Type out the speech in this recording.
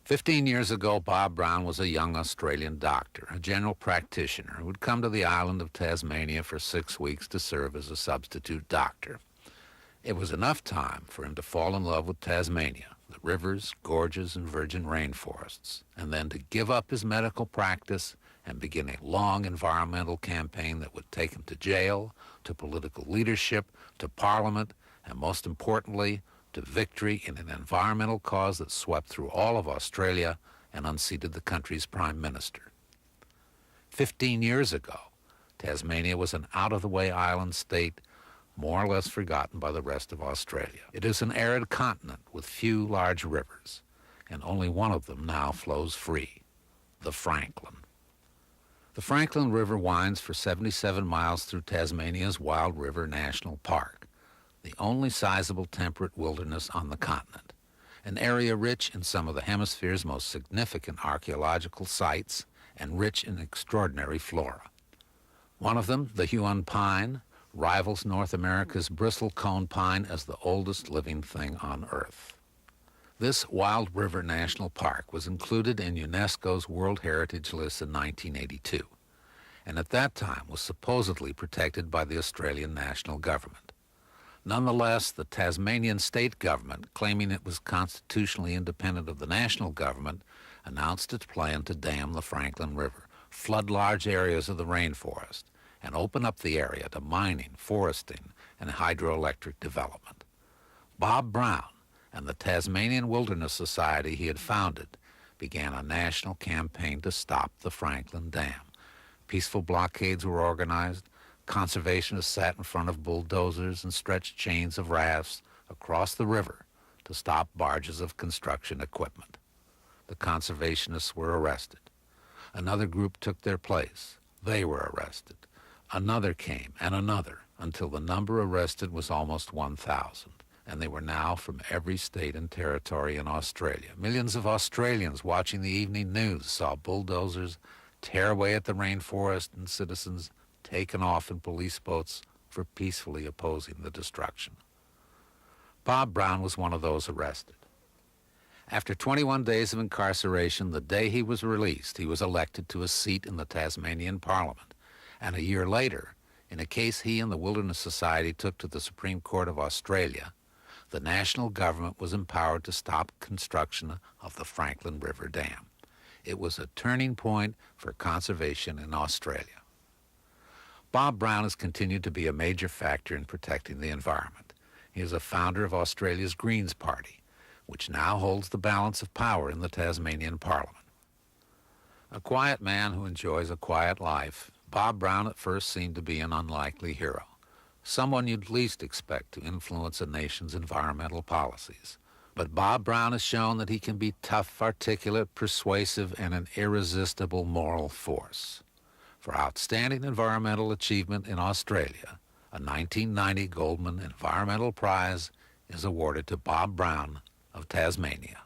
15 years ago, Bob Brown was a young Australian doctor, a general practitioner who would come to the island of Tasmania for 6 weeks to serve as a substitute doctor. It was enough time for him to fall in love with Tasmania, the rivers, gorges, and virgin rainforests, and then to give up his medical practice and begin a long environmental campaign that would take him to jail, to political leadership, to Parliament, and most importantly, to victory in an environmental cause that swept through all of Australia and unseated the country's prime minister. 15 years ago, Tasmania was an out-of-the-way island state, more or less forgotten by the rest of Australia. It is an arid continent with few large rivers, and only one of them now flows free, the Franklin. The Franklin River winds for 77 miles through Tasmania's Wild River National Park, the only sizable temperate wilderness on the continent, an area rich in some of the hemisphere's most significant archaeological sites and rich in extraordinary flora. One of them, the Huon pine, rivals North America's bristlecone pine as the oldest living thing on Earth. This Wild River National Park was included in UNESCO's World Heritage List in 1982, and at that time was supposedly protected by the Australian national government. Nonetheless, the Tasmanian state government, claiming it was constitutionally independent of the national government, announced its plan to dam the Franklin River, flood large areas of the rainforest, and open up the area to mining, foresting, and hydroelectric development. Bob Brown and the Tasmanian Wilderness Society he had founded began a national campaign to stop the Franklin Dam. Peaceful blockades were organized. Conservationists sat in front of bulldozers and stretched chains of rafts across the river to stop barges of construction equipment. The conservationists were arrested. Another group took their place. They were arrested. Another came, and another, until the number arrested was almost 1,000, and they were now from every state and territory in Australia. Millions of Australians watching the evening news saw bulldozers tear away at the rainforest and citizens taken off in police boats for peacefully opposing the destruction. Bob Brown was one of those arrested. After 21 days of incarceration, the day he was released, he was elected to a seat in the Tasmanian Parliament. And a year later, in a case he and the Wilderness Society took to the Supreme Court of Australia, the national government was empowered to stop construction of the Franklin River Dam. It was a turning point for conservation in Australia. Bob Brown has continued to be a major factor in protecting the environment. He is a founder of Australia's Greens Party, which now holds the balance of power in the Tasmanian Parliament. A quiet man who enjoys a quiet life, Bob Brown at first seemed to be an unlikely hero, someone you'd least expect to influence a nation's environmental policies. But Bob Brown has shown that he can be tough, articulate, persuasive, and an irresistible moral force. For outstanding environmental achievement in Australia, a 1990 Goldman Environmental Prize is awarded to Bob Brown of Tasmania.